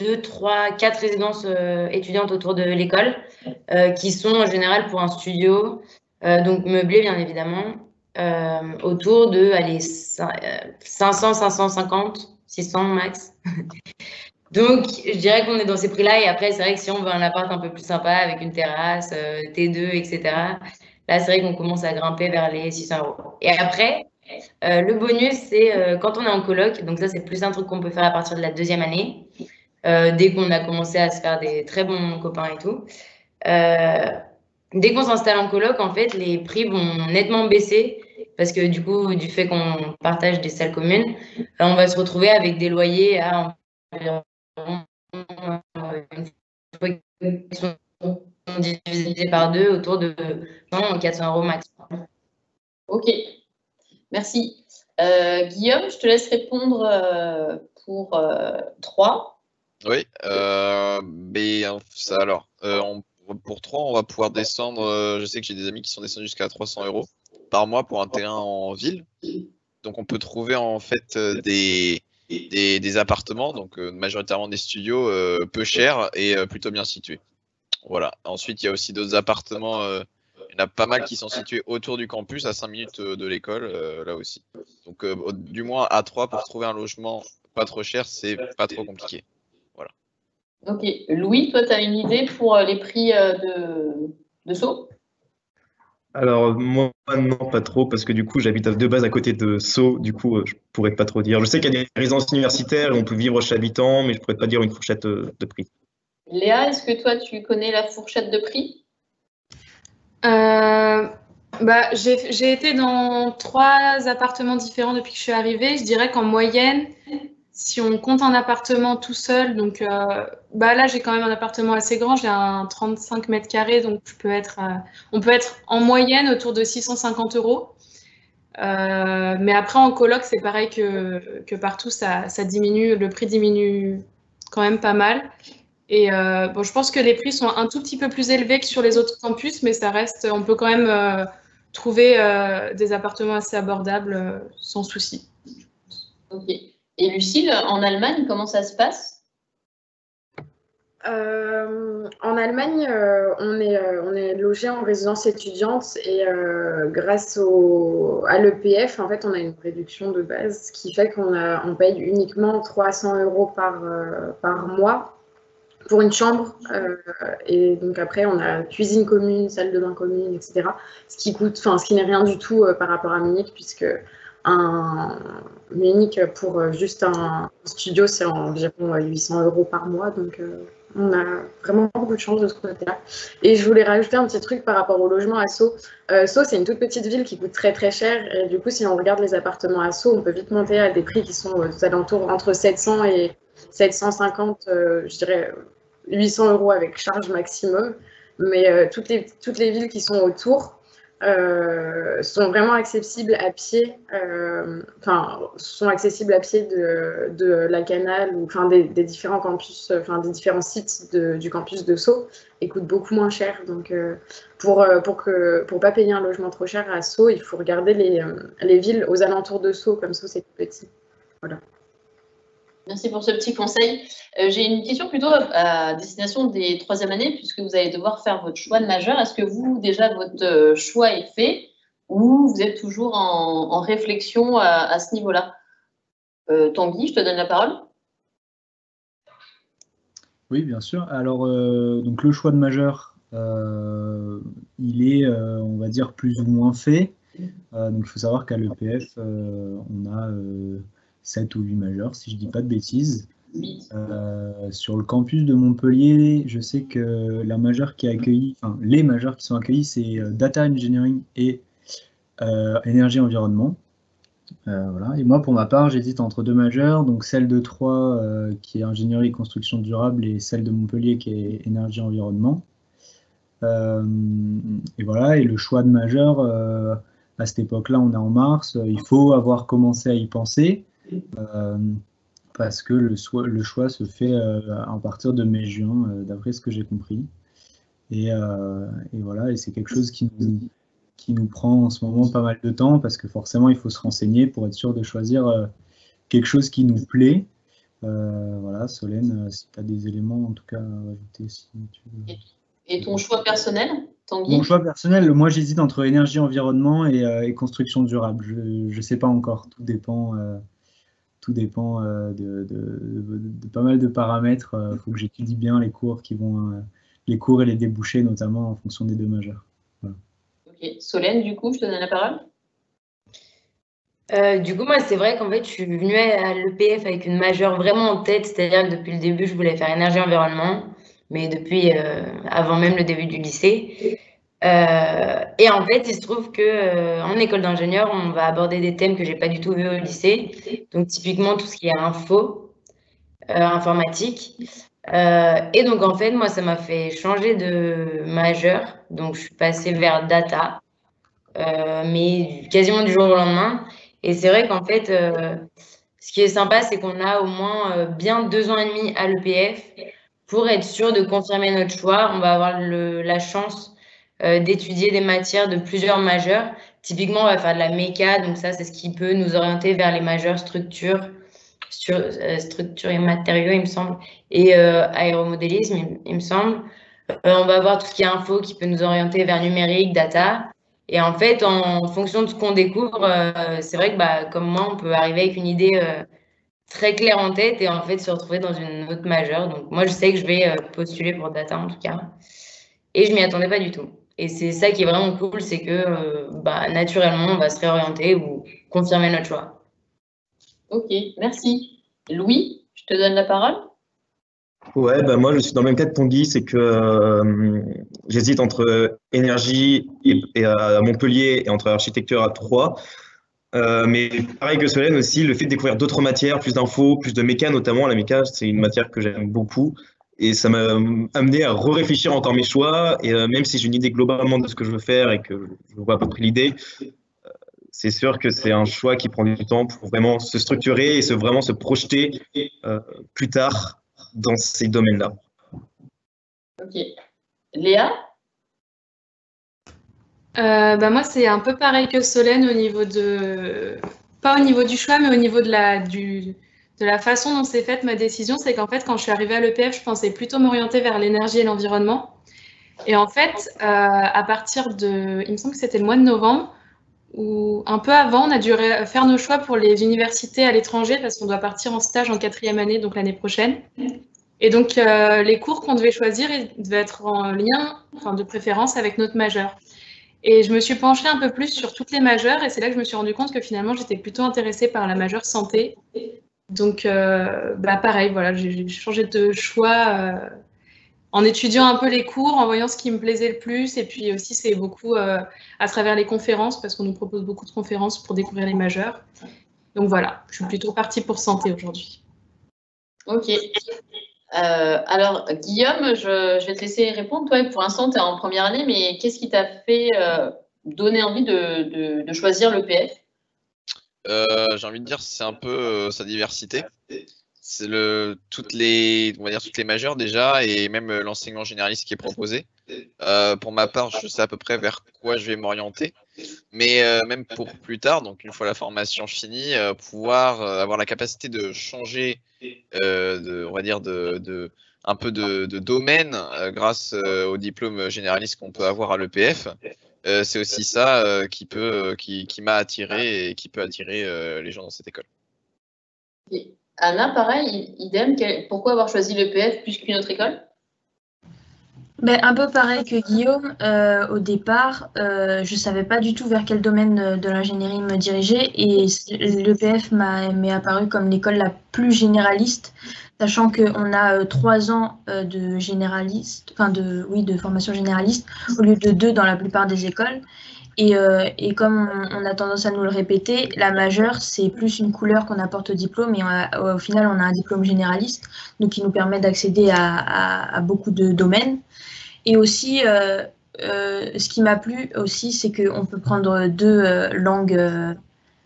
2, 3, 4 résidences étudiantes autour de l'école qui sont en général pour un studio, donc meublé bien évidemment, autour de 500, 550, 600 max. Donc je dirais qu'on est dans ces prix-là et après c'est vrai que si on veut un appart un peu plus sympa avec une terrasse, T2, etc., là c'est vrai qu'on commence à grimper vers les 600 €. Et après, le bonus c'est quand on est en coloc, donc ça c'est plus un truc qu'on peut faire à partir de la 2e année. Dès qu'on a commencé à se faire des très bons copains et tout. Dès qu'on s'installe en coloc, en fait, les prix vont nettement baisser parce que du coup, du fait qu'on partage des salles communes, on va se retrouver avec des loyers à environ divisé par 2 autour de 400 € max. Ok, merci. Guillaume, je te laisse répondre pour 3. Oui, mais alors, pour 3, on va pouvoir descendre. Je sais que j'ai des amis qui sont descendus jusqu'à 300 € par mois pour un terrain en ville. Donc, on peut trouver en fait des appartements, donc majoritairement des studios peu chers et plutôt bien situés. Voilà. Ensuite, il y a aussi d'autres appartements. Il y en a pas mal qui sont situés autour du campus, à 5 minutes de l'école, là aussi. Donc, du moins à 3, pour trouver un logement pas trop cher, c'est pas trop compliqué. Voilà. Ok. Louis, toi, tu as une idée pour les prix de Sceaux? Alors, moi, non, pas trop, parce que du coup, j'habite de base à côté de Sceaux, du coup, je pourrais pas trop dire. Je sais qu'il y a des résidences universitaires, on peut vivre chez habitant, mais je pourrais pas dire une fourchette de prix. Léa, est-ce que toi, tu connais la fourchette de prix? J'ai été dans 3 appartements différents depuis que je suis arrivée. Je dirais qu'en moyenne, si on compte un appartement tout seul, donc là j'ai quand même un appartement assez grand, j'ai un 35 m², donc on peut être en moyenne autour de 650 €. Mais après en coloc c'est pareil que partout, ça diminue, le prix diminue quand même pas mal. Et je pense que les prix sont un tout petit peu plus élevés que sur les autres campus, mais ça reste, on peut quand même trouver des appartements assez abordables sans souci. Ok. Et Lucille, en Allemagne, comment ça se passe? En Allemagne, on est logé en résidence étudiante et grâce à l'EPF, en fait, on a une réduction de base, ce qui fait qu'on paye uniquement 300 € par mois pour une chambre. Et donc après, on a cuisine commune, salle de bain commune, etc. Ce qui n'est rien du tout par rapport à Munich, puisque unique pour juste un studio, c'est environ 800 € par mois. Donc, on a vraiment beaucoup de chance de ce côté-là. Et je voulais rajouter un petit truc par rapport au logement à Sceaux. Sceaux, c'est une toute petite ville qui coûte très très cher. Et du coup, si on regarde les appartements à Sceaux, on peut vite monter à des prix qui sont aux alentours entre 700 et 750, je dirais 800 € avec charge maximum. Mais toutes les villes qui sont autour sont vraiment accessibles à pied, sont accessibles à pied de la Canale ou des différents campus, des différents sites du campus de Sceaux et coûtent beaucoup moins cher. Donc, pour pas payer un logement trop cher à Sceaux, il faut regarder les villes aux alentours de Sceaux, comme Sceaux c'est tout petit. Voilà. Merci pour ce petit conseil. J'ai une question plutôt à destination des troisième années, puisque vous allez devoir faire votre choix de majeur. Est-ce que déjà votre choix est fait ou vous êtes toujours en réflexion à ce niveau-là? Tanguy, je te donne la parole. Oui, bien sûr. Alors, donc le choix de majeur, il est, on va dire, plus ou moins fait. Donc, il faut savoir qu'à l'EPF, on a 7 ou 8 majeurs, si je ne dis pas de bêtises. Sur le campus de Montpellier, je sais que la majeure qui est accueillie, les majeurs qui sont accueillis, c'est Data Engineering et Énergie Environnement. Voilà. Et moi, pour ma part, j'hésite entre 2 majeurs, donc celle de Troyes qui est Ingénierie et Construction Durable et celle de Montpellier qui est Énergie Environnement. Et voilà, et le choix de majeur, à cette époque-là, on est en mars, il faut avoir commencé à y penser. Parce que le choix se fait à partir de mai-juin, d'après ce que j'ai compris. Et voilà, et c'est quelque chose qui nous prend en ce moment pas mal de temps, parce que forcément, il faut se renseigner pour être sûr de choisir quelque chose qui nous plaît. Voilà, Solène, si tu as des éléments, en tout cas, à rajouter. Si tu veux. Et ton choix personnel, Tanguy? Mon choix personnel, moi, j'hésite entre énergie, environnement et construction durable. Je ne sais pas encore, tout dépend. Tout dépend de pas mal de paramètres. Il faut que j'étudie bien les cours les cours et les débouchés, notamment en fonction des 2 majeurs. Voilà. Ok. Solène, du coup, je te donne la parole. Du coup, moi, c'est vrai qu'en fait, je suis venue à l'EPF avec une majeure vraiment en tête, c'est-à-dire que depuis le début, je voulais faire énergie-environnement, mais depuis avant même le début du lycée. Et en fait, il se trouve que en école d'ingénieur, on va aborder des thèmes que j'ai pas du tout vus au lycée. Donc typiquement tout ce qui est informatique. Et donc en fait, moi, ça m'a fait changer de majeur. Donc je suis passée vers data, mais quasiment du jour au lendemain. Et c'est vrai qu'en fait, ce qui est sympa, c'est qu'on a au moins bien 2 ans et demi à l'EPF pour être sûr de confirmer notre choix. On va avoir la chance d'étudier des matières de plusieurs majeurs. Typiquement, on va faire de la méca, donc ça, c'est ce qui peut nous orienter vers les majeurs structure et matériaux, il me semble, et aéromodélisme, il me semble. On va voir tout ce qui est info qui peut nous orienter vers numérique, data. Et en fait, en fonction de ce qu'on découvre, c'est vrai que comme moi, on peut arriver avec une idée très claire en tête et en fait se retrouver dans une autre majeure. Donc moi, je sais que je vais postuler pour data en tout cas. Et je m'y attendais pas du tout. Et c'est ça qui est vraiment cool, c'est que naturellement, on va se réorienter ou confirmer notre choix. Ok, merci. Louis, je te donne la parole. Ouais, moi je suis dans le même cas de Tanguy, c'est que j'hésite entre énergie et à Montpellier et entre architecture à Troyes. Mais pareil que Solène aussi, le fait de découvrir d'autres matières, plus d'infos, plus de méca notamment. La méca, c'est une matière que j'aime beaucoup. Et ça m'a amené à réfléchir encore mes choix. Et même si j'ai une idée globalement de ce que je veux faire et que je vois à peu près l'idée, c'est sûr que c'est un choix qui prend du temps pour vraiment se structurer et vraiment se projeter plus tard dans ces domaines-là. Ok. Léa? Moi, c'est un peu pareil que Solène au niveau pas au niveau du choix, mais au niveau de la façon dont s'est faite ma décision. C'est qu'en fait, quand je suis arrivée à l'EPF, je pensais plutôt m'orienter vers l'énergie et l'environnement. Et en fait, à partir il me semble que c'était le mois de novembre, ou un peu avant, on a dû faire nos choix pour les universités à l'étranger parce qu'on doit partir en stage en 4e année, donc l'année prochaine. Et donc, les cours qu'on devait choisir, ils devaient être en lien, de préférence, avec notre majeur. Et je me suis penchée un peu plus sur toutes les majeures et c'est là que je me suis rendu compte que finalement j'étais plutôt intéressée par la majeure santé. Donc pareil, voilà, j'ai changé de choix en étudiant un peu les cours, en voyant ce qui me plaisait le plus. Et puis aussi c'est beaucoup à travers les conférences parce qu'on nous propose beaucoup de conférences pour découvrir les majeures. Donc voilà, je suis plutôt partie pour santé aujourd'hui. Ok. Alors, Guillaume, je vais te laisser répondre. Toi, pour l'instant, tu es en première année, mais qu'est-ce qui t'a fait donner envie de choisir le PF? J'ai envie de dire, c'est un peu sa diversité. C'est toutes les majeures déjà, et même l'enseignement généraliste qui est proposé. Pour ma part, je sais à peu près vers quoi je vais m'orienter. Mais même pour plus tard, donc une fois la formation finie, pouvoir avoir la capacité de changer, on va dire, un peu de domaine grâce au diplôme généraliste qu'on peut avoir à l'EPF. C'est aussi ça qui m'a attiré et qui peut attirer les gens dans cette école. Et Anna, pareil, idem, pourquoi avoir choisi l'EPF plus qu'une autre école? Un peu pareil que Guillaume, au départ, je ne savais pas du tout vers quel domaine de l'ingénierie me diriger et l'EPF m'est apparu comme l'école la plus généraliste, sachant qu'on a 3 ans de généraliste, de formation généraliste, au lieu de 2 dans la plupart des écoles. Et comme on a tendance à nous le répéter, la majeure, c'est plus une couleur qu'on apporte au diplôme et au final, on a un diplôme généraliste, donc qui nous permet d'accéder à beaucoup de domaines. Et aussi, ce qui m'a plu aussi, c'est qu'on peut prendre 2 langues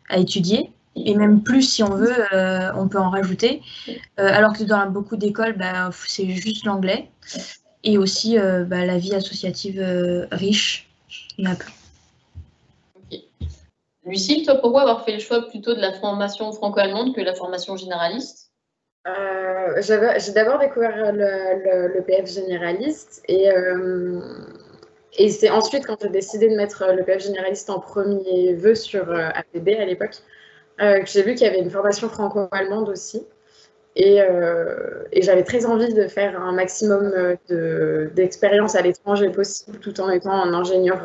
à étudier, et même plus si on veut, on peut en rajouter. Alors que dans beaucoup d'écoles, c'est juste l'anglais. Et aussi, la vie associative riche, il m'a plu. Ok. Lucille, toi, pourquoi avoir fait le choix plutôt de la formation franco-allemande que la formation généraliste? J'ai d'abord découvert le PF généraliste et c'est ensuite quand j'ai décidé de mettre le PF généraliste en premier vœu sur APB à l'époque que j'ai vu qu'il y avait une formation franco-allemande aussi et j'avais très envie de faire un maximum d'expérience à l'étranger possible tout en étant un ingénieur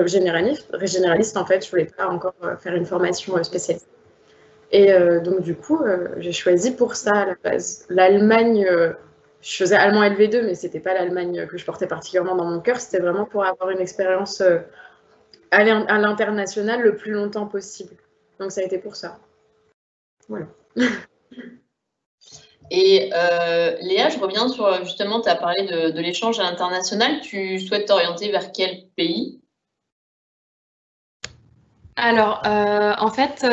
généraliste. En fait, je voulais pas encore faire une formation spécialisée. Et donc, du coup, j'ai choisi pour ça à la base. L'Allemagne, je faisais allemand LV2, mais ce n'était pas l'Allemagne que je portais particulièrement dans mon cœur. C'était vraiment pour avoir une expérience à l'international le plus longtemps possible. Donc, ça a été pour ça. Voilà. Et Léa, je reviens sur, justement, tu as parlé de l'échange à l'international. Tu souhaites t'orienter vers quel pays? Alors, en fait,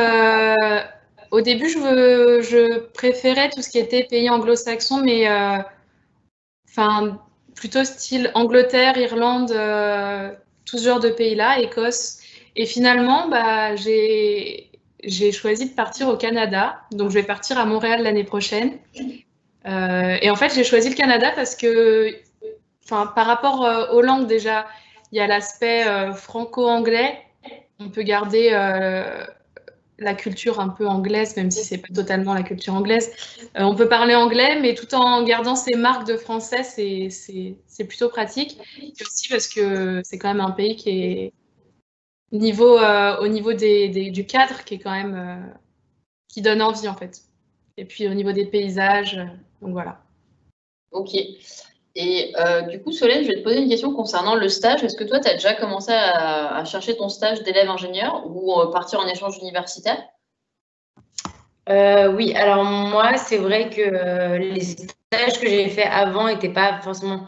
au début, je préférais tout ce qui était pays anglo-saxons, mais plutôt style Angleterre, Irlande, tout ce genre de pays-là, Écosse. Et finalement, j'ai choisi de partir au Canada. Donc, je vais partir à Montréal l'année prochaine. Et en fait, j'ai choisi le Canada parce que, par rapport aux langues déjà, il y a l'aspect franco-anglais. On peut garder la culture un peu anglaise, même si c'est pas totalement la culture anglaise. On peut parler anglais, mais tout en gardant ses marques de français, c'est plutôt pratique. Et aussi parce que c'est quand même un pays qui est au niveau du cadre, qui est quand même qui donne envie en fait. Et puis au niveau des paysages, donc voilà. Ok. Et du coup, Solène, je vais te poser une question concernant le stage. Est-ce que toi, tu as déjà commencé à chercher ton stage d'élève ingénieur ou partir en échange universitaire? Oui, alors moi, c'est vrai que les stages que j'ai faits avant n'étaient pas forcément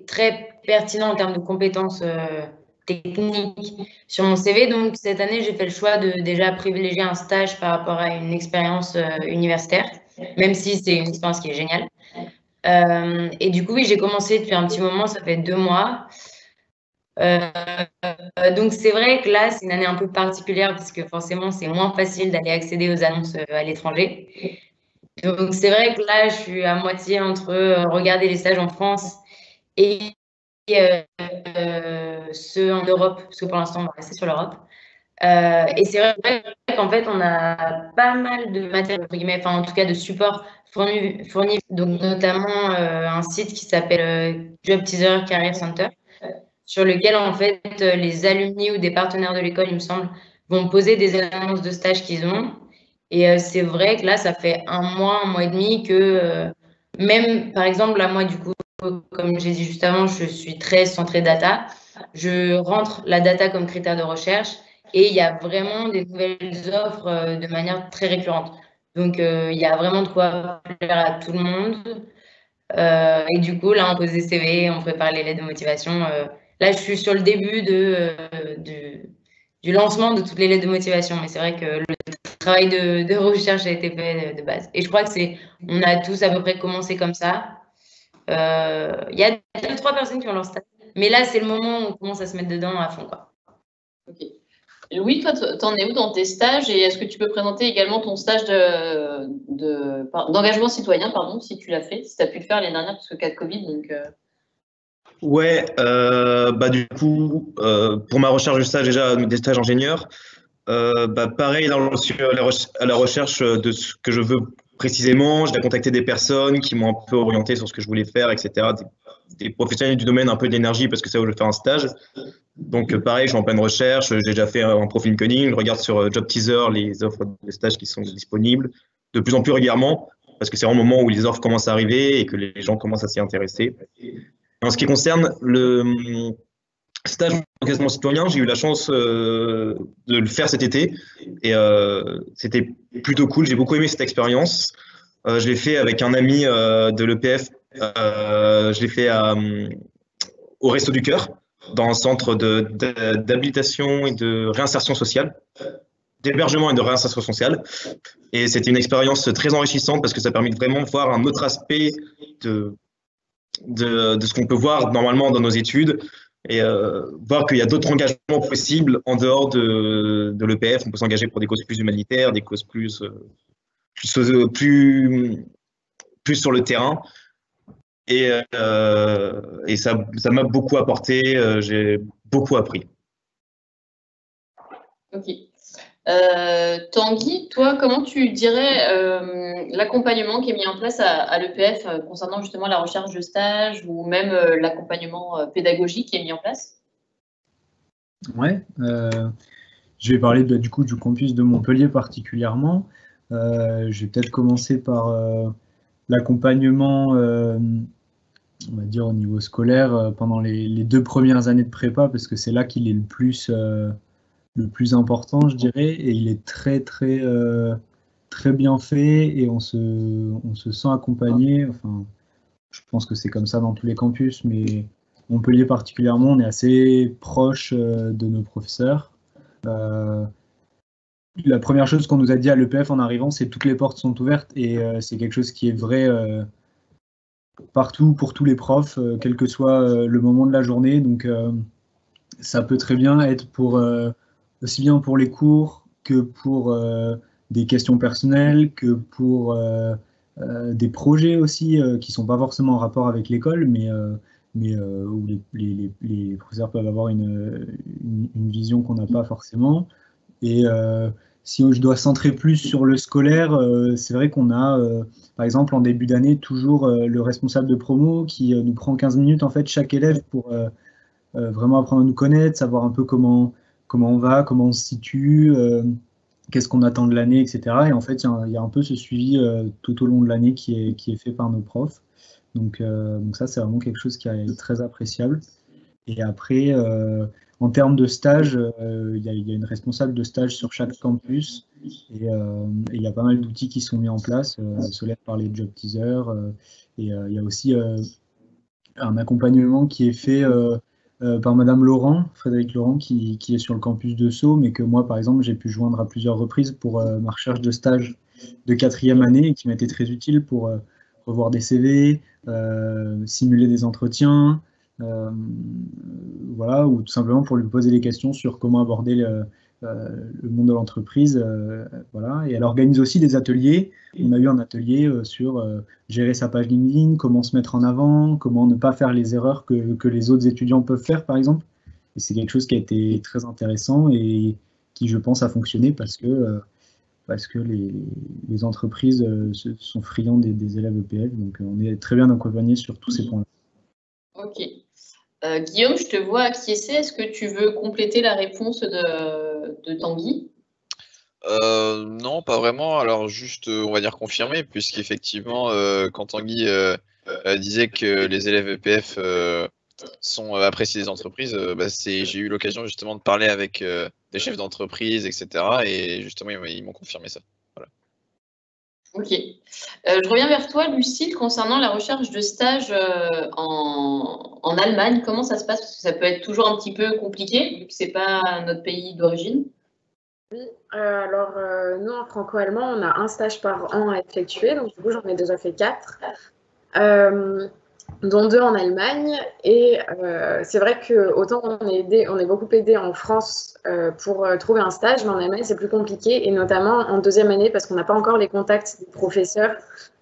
très pertinents en termes de compétences techniques sur mon CV. Donc, cette année, j'ai fait le choix de déjà privilégier un stage par rapport à une expérience universitaire, même si c'est une expérience qui est géniale. Et du coup, oui, j'ai commencé depuis un petit moment, ça fait 2 mois. Donc, c'est vrai que là, c'est une année un peu particulière parce que forcément, c'est moins facile d'aller accéder aux annonces à l'étranger. Donc, c'est vrai que là, je suis à moitié entre regarder les stages en France et ceux en Europe, parce que pour l'instant, on va rester sur l'Europe. Et c'est vrai qu'en fait, on a pas mal de matériel, entre guillemets, en tout cas de support fourni donc notamment un site qui s'appelle Job Teaser Career Center, sur lequel, en fait, les alumni ou des partenaires de l'école, il me semble, vont poser des annonces de stage qu'ils ont. Et c'est vrai que là, ça fait un mois et demi que même, par exemple, là, moi, du coup, comme j'ai dit juste avant, je suis très centrée data. Je rentre la data comme critère de recherche et il y a vraiment des nouvelles offres de manière très récurrente. Donc, il y a vraiment de quoi plaire à tout le monde. Et du coup, là, on pose des CV, on prépare les lettres de motivation. Là, je suis sur le début du lancement de toutes les lettres de motivation. Mais c'est vrai que le travail de recherche a été fait de base. Et je crois que on a tous à peu près commencé comme ça. Il y a 2-3 personnes qui ont leur stage. Mais là, c'est le moment où on commence à se mettre dedans à fond, quoi. Ok. Louis, toi, t'en es où dans tes stages et est-ce que tu peux présenter également ton stage d'engagement citoyen, pardon, si tu l'as fait, si tu as pu le faire l'année dernière, parce que cas de Covid, donc… Ouais, bah du coup, pour ma recherche de stage, déjà des stages ingénieurs, bah pareil, à la recherche de ce que je veux précisément, j'ai contacté des personnes qui m'ont un peu orienté sur ce que je voulais faire, etc. Des professionnels du domaine un peu de l'énergie parce que c'est où je vais faire un stage. Donc pareil, je suis en pleine recherche, j'ai déjà fait un profil coding, je regarde sur Job Teaser les offres de stage qui sont disponibles de plus en plus régulièrement parce que c'est vraiment le moment où les offres commencent à arriver et que les gens commencent à s'y intéresser. En ce qui concerne le stage d'engagement citoyen, j'ai eu la chance de le faire cet été et c'était plutôt cool. J'ai beaucoup aimé cette expérience. Je l'ai fait avec un ami de l'EPF. Je l'ai fait au Resto du Cœur, dans un centre d'habilitation et de réinsertion sociale, d'hébergement et de réinsertion sociale. Et c'était une expérience très enrichissante parce que ça permet de vraiment voir un autre aspect de ce qu'on peut voir normalement dans nos études et voir qu'il y a d'autres engagements possibles en dehors de l'EPF. On peut s'engager pour des causes plus humanitaires, des causes plus sur le terrain. Et ça m'a beaucoup apporté, j'ai beaucoup appris. Ok. Tanguy, toi, comment tu dirais l'accompagnement qui est mis en place à l'EPF concernant justement la recherche de stage ou même l'accompagnement pédagogique qui est mis en place? Ouais, je vais parler du coup du campus de Montpellier particulièrement. Je vais peut-être commencer par l'accompagnement, on va dire au niveau scolaire, pendant les 2 premières années de prépa, parce que c'est là qu'il est le plus important, je dirais, et il est très bien fait et on se sent accompagné. Enfin, je pense que c'est comme ça dans tous les campus, mais Montpellier particulièrement, on est assez proche de nos professeurs. La première chose qu'on nous a dit à l'EPF en arrivant, c'est que toutes les portes sont ouvertes et c'est quelque chose qui est vrai partout pour tous les profs, quel que soit le moment de la journée. Donc ça peut très bien être aussi bien pour les cours que pour des questions personnelles, que pour des projets aussi qui ne sont pas forcément en rapport avec l'école, mais où les professeurs peuvent avoir une vision qu'on n'a pas forcément. Et si je dois centrer plus sur le scolaire, c'est vrai qu'on a, par exemple, en début d'année, toujours le responsable de promo qui nous prend 15 minutes, en fait, chaque élève pour vraiment apprendre à nous connaître, savoir un peu comment on va, comment on se situe, qu'est-ce qu'on attend de l'année, etc. Et en fait, il y a un peu ce suivi tout au long de l'année qui est fait par nos profs. Donc ça, c'est vraiment quelque chose qui est très appréciable. Et après, en termes de stage, il y a une responsable de stage sur chaque campus et il y a pas mal d'outils qui sont mis en place. Solène parlait de Job Teaser et il y a aussi un accompagnement qui est fait par Madame Laurent, Frédéric Laurent, qui est sur le campus de Sceaux, mais que moi, par exemple, j'ai pu joindre à plusieurs reprises pour ma recherche de stage de 4e année et qui m'a été très utile pour revoir des CV, simuler des entretiens, voilà, ou tout simplement pour lui poser des questions sur comment aborder le monde de l'entreprise. Voilà. Et elle organise aussi des ateliers. On a eu un atelier sur gérer sa page LinkedIn, comment se mettre en avant, comment ne pas faire les erreurs que les autres étudiants peuvent faire, par exemple. Et c'est quelque chose qui a été très intéressant et qui, je pense, a fonctionné parce que les entreprises sont friands des élèves EPF. Donc, on est très bien accompagnés sur tous ces points-là. Ok. Guillaume, je te vois acquiescer. Est-ce que tu veux compléter la réponse de Tanguy? Non, pas vraiment. Alors juste, on va dire confirmer, puisqu'effectivement, quand Tanguy disait que les élèves EPF sont appréciés des entreprises, j'ai eu l'occasion justement de parler avec des chefs d'entreprise, etc. Et justement, ils m'ont confirmé ça. Voilà. Ok. Je reviens vers toi, Lucille, concernant la recherche de stage en Allemagne. Comment ça se passe? Parce que ça peut être toujours un petit peu compliqué, vu que ce n'est pas notre pays d'origine. Oui, alors nous en franco-allemand, on a un stage par an à effectuer, donc du coup j'en ai déjà fait 4, dont 2 en Allemagne. Et c'est vrai que autant on est beaucoup aidé en France pour trouver un stage, mais en Allemagne c'est plus compliqué, et notamment en deuxième année parce qu'on n'a pas encore les contacts des professeurs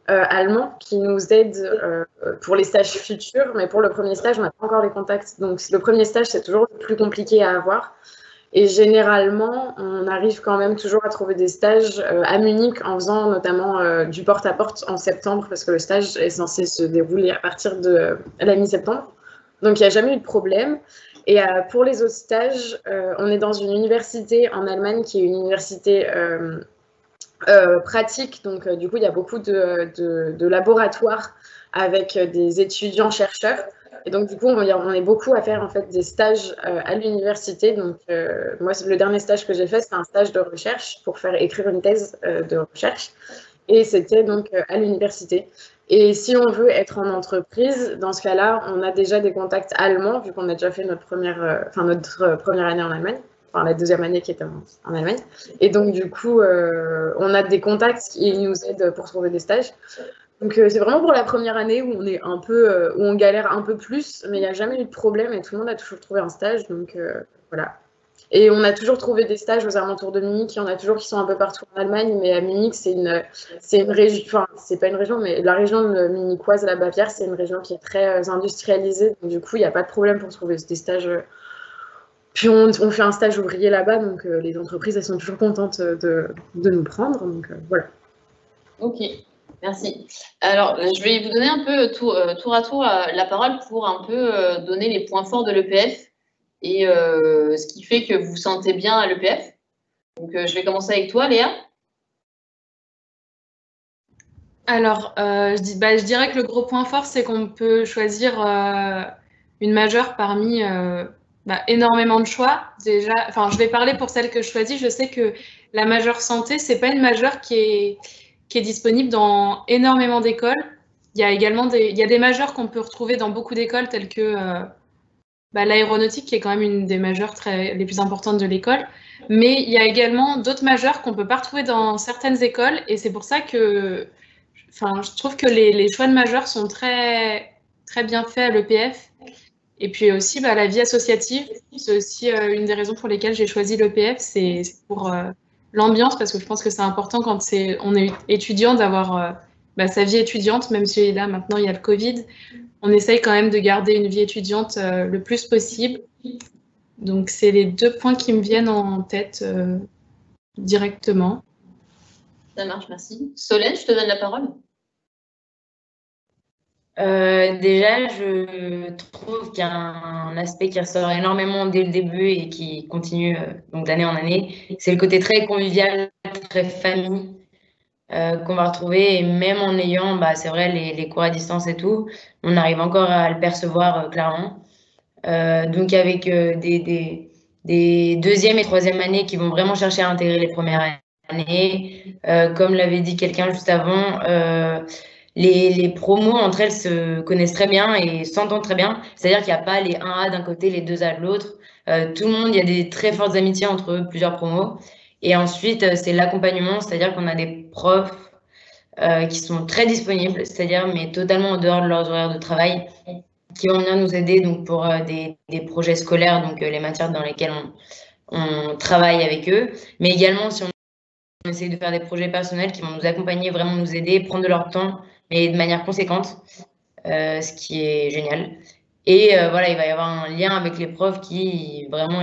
allemands qui nous aident pour les stages futurs, mais pour le premier stage on n'a pas encore les contacts. Donc le premier stage c'est toujours le plus compliqué à avoir. Et généralement, on arrive quand même toujours à trouver des stages à Munich en faisant notamment du porte-à-porte en septembre, parce que le stage est censé se dérouler à partir de la mi-septembre. Donc, il n'y a jamais eu de problème. Et pour les autres stages, on est dans une université en Allemagne qui est une université pratique. Donc, du coup, il y a beaucoup de laboratoires avec des étudiants-chercheurs. Et donc, du coup, on est beaucoup à faire en fait des stages à l'université. Donc, moi, le dernier stage que j'ai fait, c'était un stage de recherche pour faire écrire une thèse de recherche. Et c'était donc à l'université. Et si on veut être en entreprise, dans ce cas-là, on a déjà des contacts allemands, vu qu'on a déjà fait notre première année en Allemagne, enfin la deuxième année qui était en Allemagne. Et donc, du coup, on a des contacts qui nous aident pour trouver des stages. Donc c'est vraiment pour la première année où on est un peu, où on galère un peu plus, mais il n'y a jamais eu de problème et tout le monde a toujours trouvé un stage, donc voilà. Et on a toujours trouvé des stages aux alentours de Munich, il y en a toujours qui sont un peu partout en Allemagne, mais à Munich c'est une région, enfin c'est pas une région, mais la région munichoise, la Bavière, c'est une région qui est très industrialisée, donc du coup il n'y a pas de problème pour trouver des stages. Puis on fait un stage ouvrier là-bas, donc les entreprises elles sont toujours contentes de nous prendre, donc voilà. Ok. Merci. Alors, je vais vous donner un peu tour à tour la parole pour un peu donner les points forts de l'EPF et ce qui fait que vous vous sentez bien à l'EPF. Donc, je vais commencer avec toi, Léa. Alors, je dirais que le gros point fort, c'est qu'on peut choisir une majeure parmi énormément de choix. Déjà, enfin, je vais parler pour celle que je choisis. Je sais que la majeure santé, c'est pas une majeure qui est disponible dans énormément d'écoles. Il y a également des majeures qu'on peut retrouver dans beaucoup d'écoles, telles que l'aéronautique, qui est quand même une des majeures les plus importantes de l'école. Mais il y a également d'autres majeures qu'on ne peut pas retrouver dans certaines écoles. Et c'est pour ça que je trouve que les choix de majeures sont très, très bien faits à l'EPF. Et puis aussi, la vie associative, c'est aussi une des raisons pour lesquelles j'ai choisi l'EPF. C'est pour l'ambiance, parce que je pense que c'est important quand on est étudiant d'avoir sa vie étudiante, même si là maintenant il y a le Covid, on essaye quand même de garder une vie étudiante le plus possible. Donc c'est les 2 points qui me viennent en tête directement. Ça marche, merci. Solène, je te donne la parole. Déjà, je trouve qu'il y a un aspect qui ressort énormément dès le début et qui continue donc d'année en année. C'est le côté très convivial, très famille qu'on va retrouver. Et même en ayant, c'est vrai, les cours à distance et tout, on arrive encore à le percevoir clairement. Donc avec des deuxième et troisième années qui vont vraiment chercher à intégrer les premières années. Comme l'avait dit quelqu'un juste avant, les promos entre elles se connaissent très bien et s'entendent très bien. C'est-à-dire qu'il n'y a pas les 1A d'un côté, les 2A de l'autre. Tout le monde, il y a des très fortes amitiés entre plusieurs promos. Et ensuite, c'est l'accompagnement, c'est-à-dire qu'on a des profs qui sont très disponibles, c'est-à-dire mais totalement en dehors de leurs horaires de travail, qui vont venir nous aider donc pour des projets scolaires, donc les matières dans lesquelles on travaille avec eux, mais également si on essaie de faire des projets personnels qui vont nous accompagner, vraiment nous aider, prendre de leur temps, mais de manière conséquente, ce qui est génial. Et voilà, il va y avoir un lien avec les profs qui vraiment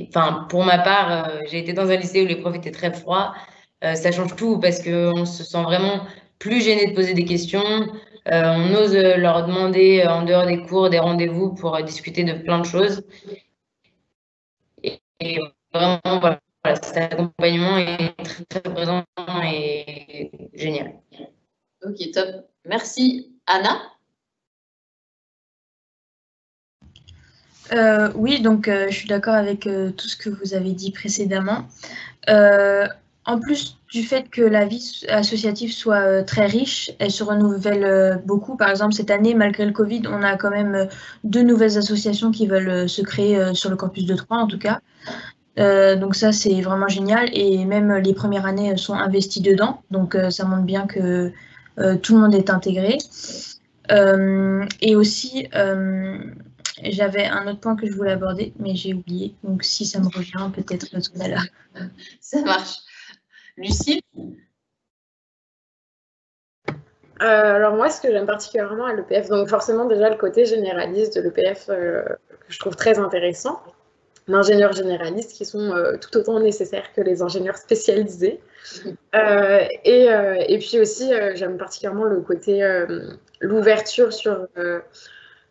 enfin pour ma part, j'ai été dans un lycée où les profs étaient très froids. Ça change tout parce qu'on se sent vraiment plus gêné de poser des questions. On ose leur demander en dehors des cours des rendez-vous pour discuter de plein de choses. Et vraiment, voilà, cet accompagnement est très, très présent et génial. Ok, top. Merci. Anna? Oui, donc je suis d'accord avec tout ce que vous avez dit précédemment. En plus du fait que la vie associative soit très riche, elle se renouvelle beaucoup. Par exemple, cette année, malgré le Covid, on a quand même 2 nouvelles associations qui veulent se créer sur le campus de Troyes, en tout cas. Donc ça, c'est vraiment génial. Et même les premières années sont investies dedans. Donc ça montre bien que tout le monde est intégré. Et aussi, j'avais un autre point que je voulais aborder, mais j'ai oublié. Donc si ça me revient, peut-être tout à l'heure. Ça marche. Lucie? Alors moi, ce que j'aime particulièrement à l'EPF, donc forcément déjà le côté généraliste de l'EPF que je trouve très intéressant. D'ingénieurs généralistes qui sont tout autant nécessaires que les ingénieurs spécialisés. Et puis aussi, j'aime particulièrement le côté, l'ouverture sur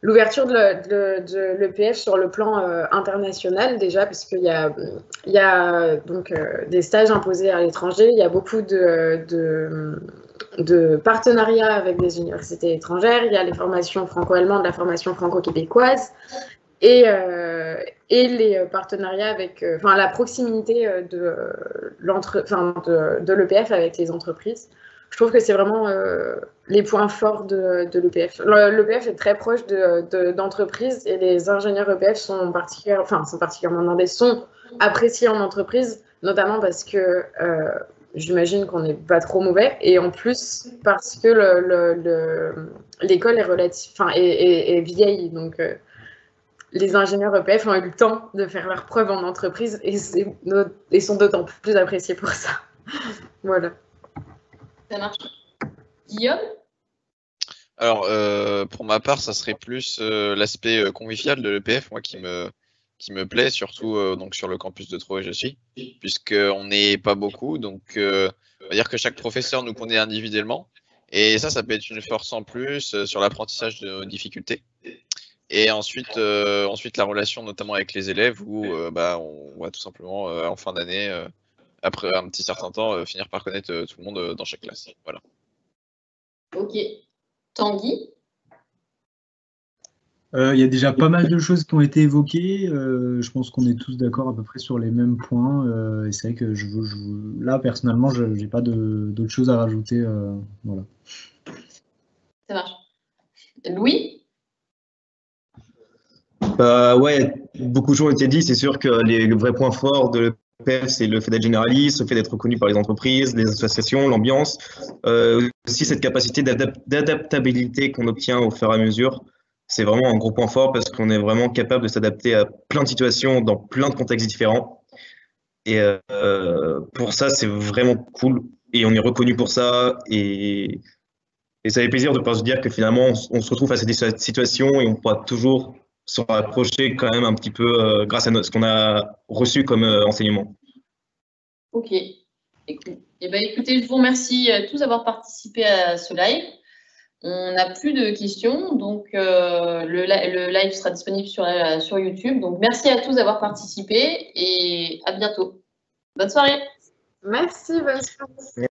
l'ouverture de l'EPF sur le plan international déjà, parce qu'il y a donc des stages imposés à l'étranger, il y a beaucoup de partenariats avec des universités étrangères, il y a les formations franco-allemandes, la formation franco-québécoise, et les partenariats avec, enfin la proximité de l'EPF avec les entreprises. Je trouve que c'est vraiment les points forts de l'EPF. L'EPF est très proche d'entreprises et les ingénieurs EPF sont particulièrement demandés, sont appréciés en entreprise, notamment parce que j'imagine qu'on n'est pas trop mauvais, et en plus parce que l'école est vieille, donc les ingénieurs EPF ont eu le temps de faire leurs preuves en entreprise et sont d'autant plus appréciés pour ça. Voilà. Ça marche. Guillaume? Alors, pour ma part, ça serait plus l'aspect convivial de l'EPF, moi, qui me plaît, surtout donc sur le campus de Troyes où je suis, puisqu'on n'est pas beaucoup, donc on va dire que chaque professeur nous connaît individuellement, et ça peut être une force en plus sur l'apprentissage de nos difficultés. Et ensuite, la relation notamment avec les élèves, où on va tout simplement en fin d'année, après un petit certain temps, finir par connaître tout le monde dans chaque classe. Voilà. Ok. Tanguy? Il y a déjà pas mal de choses qui ont été évoquées. Je pense qu'on est tous d'accord à peu près sur les mêmes points. Et c'est vrai que là, personnellement, je n'ai pas d'autres choses à rajouter. Voilà. Ça marche. Louis? Ouais, beaucoup de choses ont été dit. C'est sûr que les vrais points forts de l'EPF, c'est le fait d'être généraliste, le fait d'être reconnu par les entreprises, les associations, l'ambiance. Aussi cette capacité d'adaptabilité qu'on obtient au fur et à mesure. C'est vraiment un gros point fort parce qu'on est vraiment capable de s'adapter à plein de situations dans plein de contextes différents. Et pour ça, c'est vraiment cool. Et on est reconnu pour ça. Et ça fait plaisir de pouvoir se dire que finalement, on se retrouve face à des situations et on pourra toujours se rapprocher quand même un petit peu grâce à ce qu'on a reçu comme enseignement. Ok. Écoutez, je vous remercie tous d'avoir participé à ce live. On n'a plus de questions, donc le live sera disponible sur YouTube. Donc merci à tous d'avoir participé et à bientôt. Bonne soirée. Merci, bonne soirée.